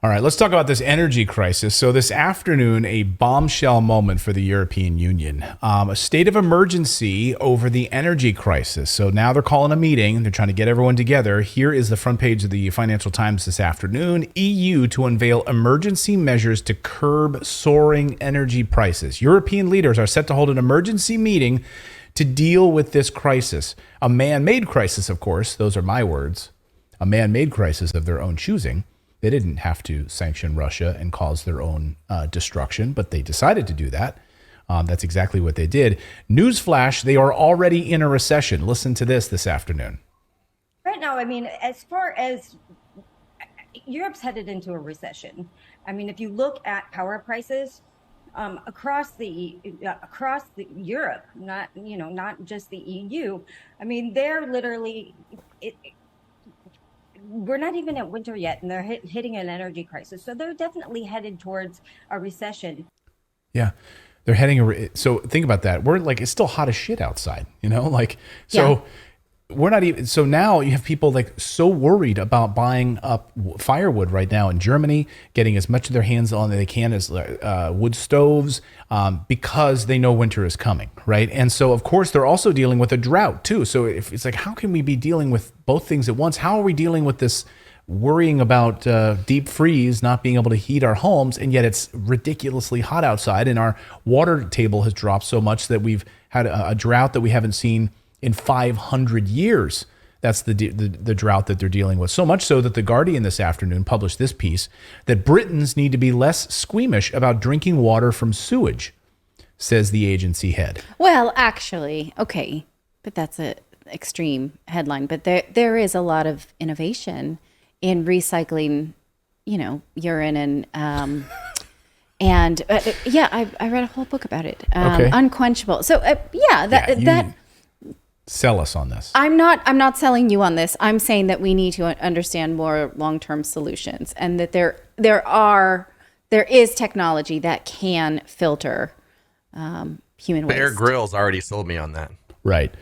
All right, let's talk about this energy crisis. So this afternoon, a bombshell moment for the European Union. A state of emergency over the energy crisis. So now they're calling a meeting. They're trying to get everyone together. Here is the front page of the Financial Times this afternoon. EU to unveil emergency measures to curb soaring energy prices. European leaders are set to hold an emergency meeting to deal with this crisis. A man-made crisis, of course. Those are my words. A man-made crisis of their own choosing. They didn't have to sanction Russia and cause their own destruction, but they decided to do that. That's exactly what they did. Newsflash, they are already in a recession. Listen to this afternoon. Right now, I mean, as far as Europe's headed into a recession. I mean, if you look at power prices across the Europe, not just the EU. I mean, they're literally we're not even at winter yet, and they're hitting an energy crisis. So they're definitely headed towards a recession. Yeah, they're heading. So think about that. We're like, it's still hot as shit outside, so we're not even. So now you have people like so worried about buying up firewood right now in Germany, getting as much of their hands on they can as wood stoves, because they know winter is coming, right? And so of course they're also dealing with a drought too. So if it's like, how can we be dealing with both things at once? How are we dealing with this worrying about deep freeze, not being able to heat our homes, and yet it's ridiculously hot outside, and our water table has dropped so much that we've had a drought that we haven't seen in 500 years. That's the drought that they're dealing with. So much so that The Guardian this afternoon published this piece that Britons need to be less squeamish about drinking water from sewage, says the agency head. Well, actually, okay, but that's an extreme headline. But there is a lot of innovation in recycling, urine and I read a whole book about it. Okay. Unquenchable. So sell us on this. I'm not selling you on this. I'm saying that we need to understand more long-term solutions, and that there is technology that can filter human waste. Bear Grylls already sold me on that. Right.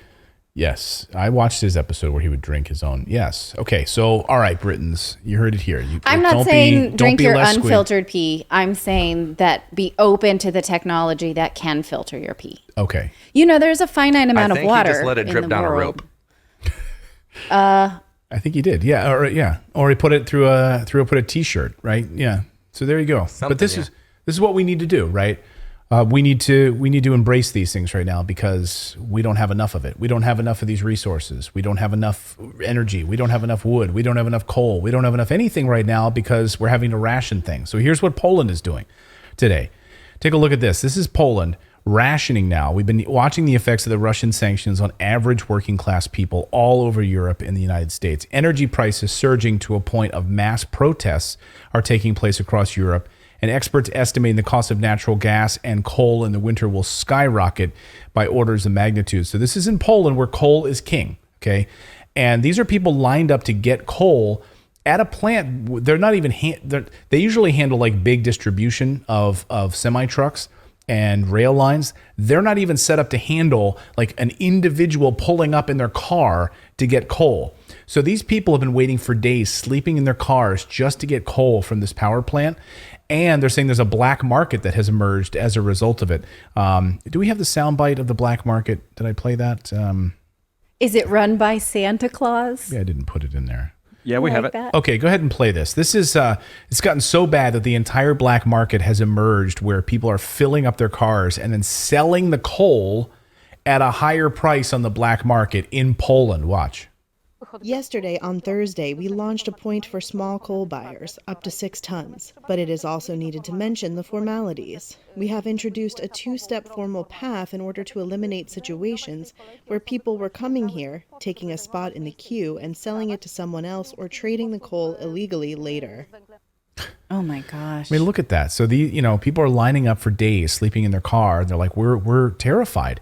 Yes. I watched his episode where he would drink his own. Yes. Okay. So, all right, Britons, you heard it here. I'm not saying drink your unfiltered pee. I'm saying that be open to the technology that can filter your pee. Okay. There's a finite amount of water. I think he just let it drip down a rope. I think he did. Yeah. Or he put it through a t-shirt, right? Yeah. So there you go. But this is what we need to do, right? We need to embrace these things right now because we don't have enough of it. We don't have enough of these resources. We don't have enough energy. We don't have enough wood. We don't have enough coal. We don't have enough anything right now because we're having to ration things. So here's what Poland is doing today. Take a look at this. This is Poland rationing now. We've been watching the effects of the Russian sanctions on average working class people all over Europe and the United States. Energy prices surging to a point of mass protests are taking place across Europe. And experts estimating the cost of natural gas and coal in the winter will skyrocket by orders of magnitude. So this is in Poland where coal is king, okay? And these are people lined up to get coal at a plant. They're not even, they usually handle like big distribution of semi-trucks and rail lines. They're not even set up to handle like an individual pulling up in their car to get coal. So these people have been waiting for days, sleeping in their cars just to get coal from this power plant. And they're saying there's a black market that has emerged as a result of it. Do we have the soundbite of the black market? Did I play that? Is it run by Santa Claus? Yeah, I didn't put it in there. Yeah, we have it. That? Okay, go ahead and play this. This is, it's gotten so bad that the entire black market has emerged where people are filling up their cars and then selling the coal at a higher price on the black market in Poland. Watch. Yesterday, on Thursday, we launched a point for small coal buyers, up to 6 tons, but it is also needed to mention the formalities. We have introduced a 2-step formal path in order to eliminate situations where people were coming here, taking a spot in the queue, and selling it to someone else or trading the coal illegally later. Oh my gosh. I mean, look at that. So people are lining up for days, sleeping in their car. And they're like, we're terrified.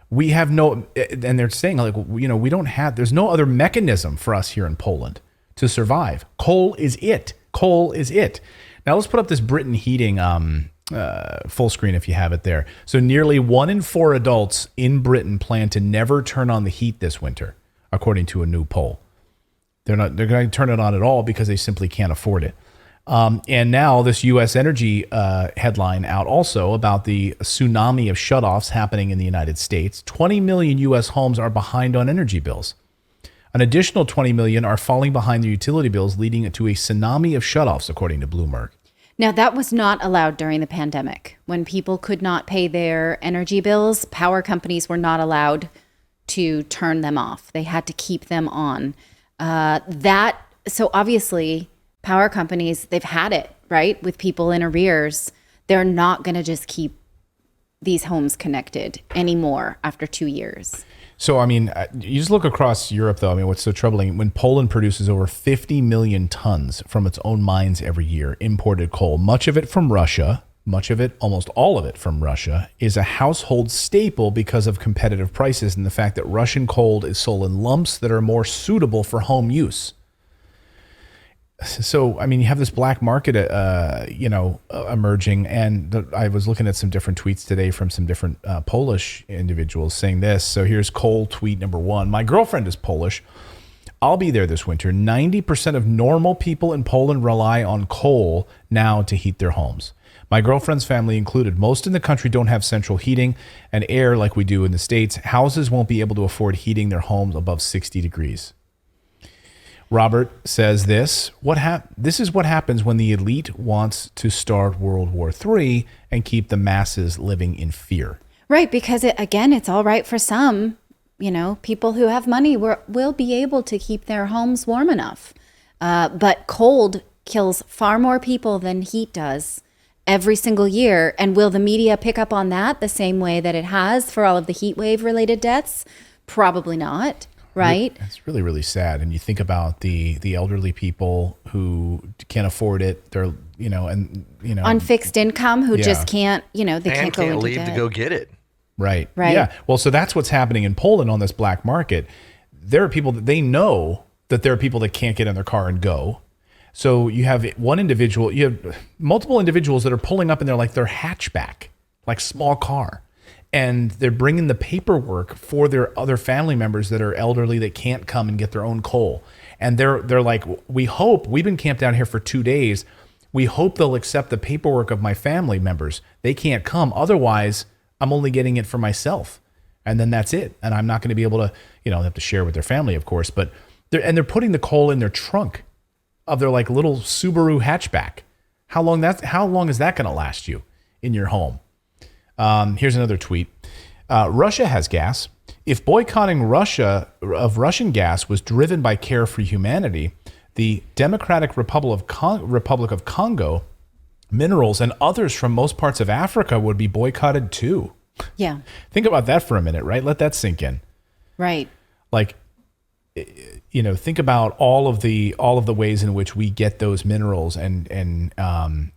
We have no, and they're saying like, we don't have, there's no other mechanism for us here in Poland to survive. Coal is it. Coal is it. Now let's put up this Britain heating full screen if you have it there. So nearly 1 in 4 adults in Britain plan to never turn on the heat this winter, according to a new poll. They're going to turn it on at all because they simply can't afford it. And now this U.S. energy headline out also about the tsunami of shutoffs happening in the United States. 20 million U.S. homes are behind on energy bills. An additional 20 million are falling behind their utility bills, leading to a tsunami of shutoffs, according to Bloomberg. Now, that was not allowed during the pandemic. When people could not pay their energy bills, power companies were not allowed to turn them off. They had to keep them on. So obviously, power companies, they've had it, right? With people in arrears. They're not going to just keep these homes connected anymore after 2 years. So, I mean, you just look across Europe, though. I mean, what's so troubling, when Poland produces over 50 million tons from its own mines every year, imported coal, much of it from Russia, much of it, almost all of it from Russia, is a household staple because of competitive prices and the fact that Russian coal is sold in lumps that are more suitable for home use. So, I mean, you have this black market, emerging. And I was looking at some different tweets today from some different Polish individuals saying this. So here's coal tweet number one. My girlfriend is Polish. I'll be there this winter. 90% of normal people in Poland rely on coal now to heat their homes. My girlfriend's family included. Most in the country don't have central heating and air like we do in the States. Houses won't be able to afford heating their homes above 60 degrees. Robert says this. This is what happens when the elite wants to start World War III and keep the masses living in fear. Right, because it's all right for some. People who have money will be able to keep their homes warm enough. But cold kills far more people than heat does every single year. And will the media pick up on that the same way that it has for all of the heat wave related deaths? Probably not. Right. It's really, really sad. And you think about the elderly people who can't afford it. They're, on fixed income who just can't, they can't go into leave debt. to go get it. Right. Yeah. Well, so that's what's happening in Poland on this black market. There are people that they know that there are people that can't get in their car and go. So you have you have multiple individuals that are pulling up in their hatchback, like small car. And they're bringing the paperwork for their other family members that are elderly that can't come and get their own coal. And they're like, we've been camped down here for 2 days. We hope they'll accept the paperwork of my family members. They can't come. Otherwise, I'm only getting it for myself. And then that's it. And I'm not going to be able to, they have to share with their family, of course. But they're putting the coal in their trunk of their little Subaru hatchback. How long is that going to last you in your home? Here's another tweet. Russia has gas. If boycotting Russian gas was driven by care for humanity, the Democratic Republic of Congo, minerals, and others from most parts of Africa would be boycotted too. Yeah. Think about that for a minute, right? Let that sink in. Right. Think about all of the ways in which we get those minerals and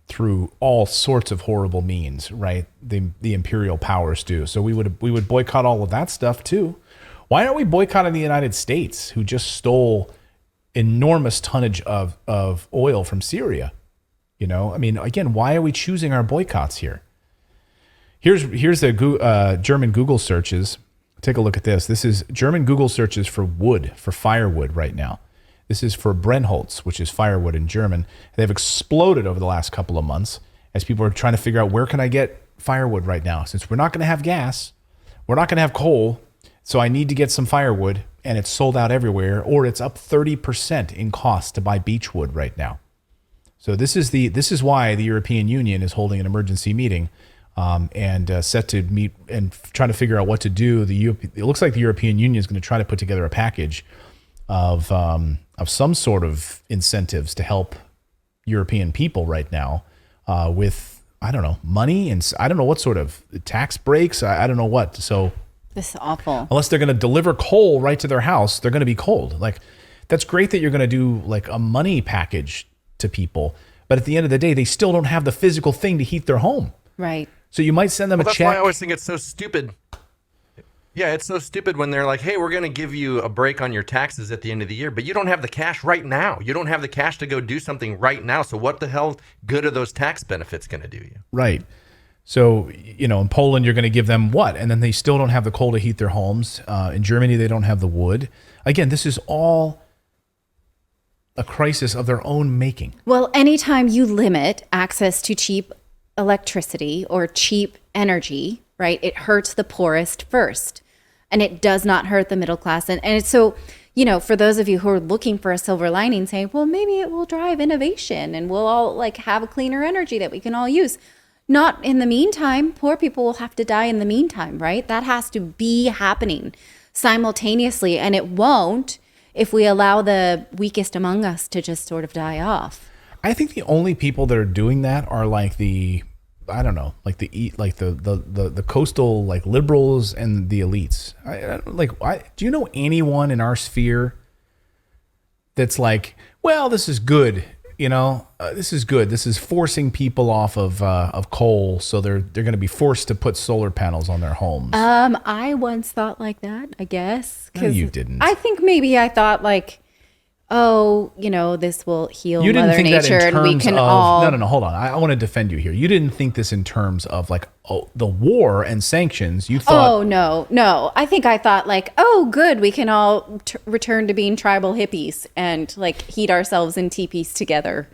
through all sorts of horrible means, right? The imperial powers do. So we would boycott all of that stuff too. Why aren't we boycotting the United States, who just stole enormous tonnage of oil from Syria? Again, why are we choosing our boycotts here? Here's the German Google searches. Take a look at this. This is German Google searches for firewood right now. This is for Brennholz, which is firewood in German. They've exploded over the last couple of months as people are trying to figure out, where can I get firewood right now? Since we're not going to have gas, we're not going to have coal, so I need to get some firewood, and it's sold out everywhere, or it's up 30% in cost to buy beech wood right now. So this is why the European Union is holding an emergency meeting and set to meet and trying to figure out what to do. It looks like the European Union is going to try to put together a package of some sort of incentives to help European people right now with, I don't know, money, and I don't know what sort of tax breaks. I don't know what. So this is awful. Unless they're going to deliver coal right to their house, they're going to be cold. That's great that you're going to do a money package to people, but at the end of the day, they still don't have the physical thing to heat their home. Right. So you might send them a check. That's why I always think it's so stupid. Yeah, it's so stupid when they're like, hey, we're going to give you a break on your taxes at the end of the year, but you don't have the cash right now. You don't have the cash to go do something right now. So what the hell good are those tax benefits going to do you? Right. So, in Poland, you're going to give them what? And then they still don't have the coal to heat their homes. In Germany, they don't have the wood. Again, this is all a crisis of their own making. Well, anytime you limit access to cheap electricity or cheap energy, right, it hurts the poorest first. And it does not hurt the middle class. And it's so, for those of you who are looking for a silver lining, saying, well, maybe it will drive innovation and we'll all like have a cleaner energy that we can all use. Not in the meantime. Poor people will have to die in the meantime, right? That has to be happening simultaneously. And it won't if we allow the weakest among us to just sort of die off. I think the only people that are doing that are like the coastal like liberals and the elites. Do you know anyone in our sphere that's like, well, this is good, this is good. This is forcing people off of coal, so they're going to be forced to put solar panels on their homes. I once thought like that, I guess. No, you didn't. I think maybe I thought like, oh, this will heal you didn't Mother think Nature, that in and we terms can of, all. No, hold on. I want to defend you here. You didn't think this in terms of like, the war and sanctions. You thought. Oh no. I thought like, oh, good, we can all return to being tribal hippies and like heat ourselves in teepees together,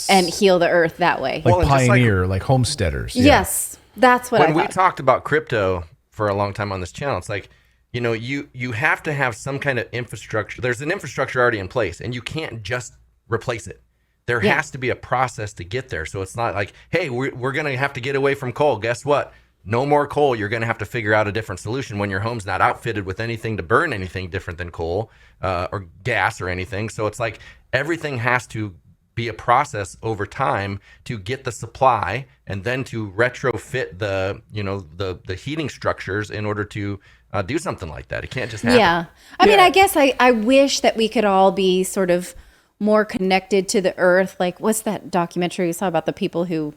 and heal the earth that way. Like pioneer, like homesteaders. Yeah. Yes, that's what I thought. When we talked about crypto for a long time on this channel, it's like, you have to have some kind of infrastructure. There's an infrastructure already in place, and you can't just replace it. There has to be a process to get there. So it's not like, hey, we're going to have to get away from coal. Guess what? No more coal. You're going to have to figure out a different solution when your home's not outfitted with anything to burn anything different than coal or gas or anything. So it's like everything has to be a process over time to get the supply and then to retrofit the heating structures in order to do something like that. It can't just happen. Yeah. I mean, I guess I wish that we could all be sort of more connected to the earth. Like, what's that documentary you saw about the people who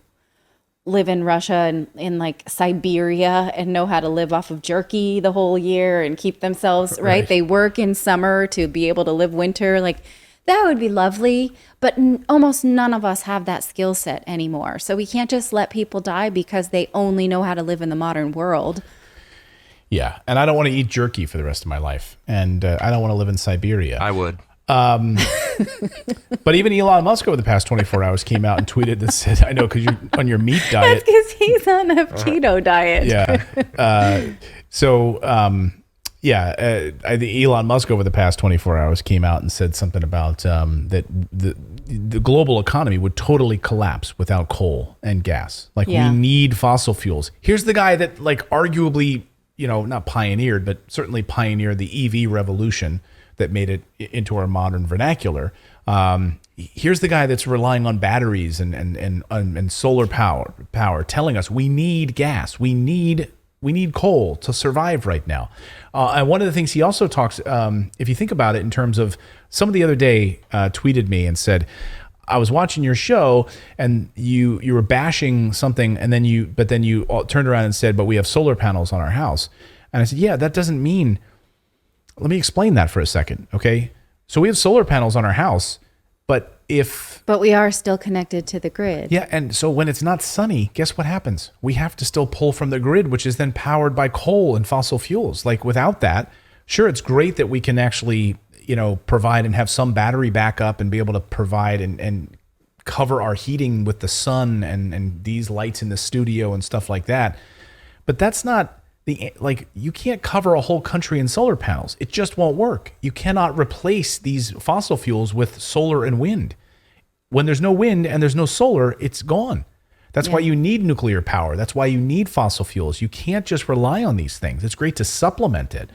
live in Russia and in like Siberia and know how to live off of jerky the whole year and keep themselves, right? They work in summer to be able to live winter. Like, that would be lovely. But almost none of us have that skill set anymore. So we can't just let people die because they only know how to live in the modern world. Yeah. And I don't want to eat jerky for the rest of my life. And I don't want to live in Siberia. I would. But even Elon Musk over the past 24 hours came out and tweeted that said, I know, because you're on your meat diet. That's because he's on a keto diet. Yeah. I think Elon Musk over the past 24 hours came out and said something about that the global economy would totally collapse without coal and gas. Like, we need fossil fuels. Here's the guy that like arguably, not pioneered, but certainly pioneered the EV revolution that made it into our modern vernacular. Here's the guy that's relying on batteries and solar power, telling us we need gas, we need coal to survive right now. And one of the things he also talks, if you think about it, in terms of somebody the other day tweeted me and said, I was watching your show and you were bashing something, and then you turned around and said, but we have solar panels on our house. And I said, yeah, that doesn't mean. Let me explain that for a second, okay? So we have solar panels on our house, but we are still connected to the grid. Yeah, and so when it's not sunny, guess what happens? We have to still pull from the grid, which is then powered by coal and fossil fuels. Like, without that, sure, it's great that we can actually, provide and have some battery backup and be able to provide and cover our heating with the sun and these lights in the studio and stuff like that. But that's not you can't cover a whole country in solar panels. It just won't work. You cannot replace these fossil fuels with solar and wind. When there's no wind and there's no solar, it's gone. That's why you need nuclear power. That's why you need fossil fuels. You can't just rely on these things. It's great to supplement it,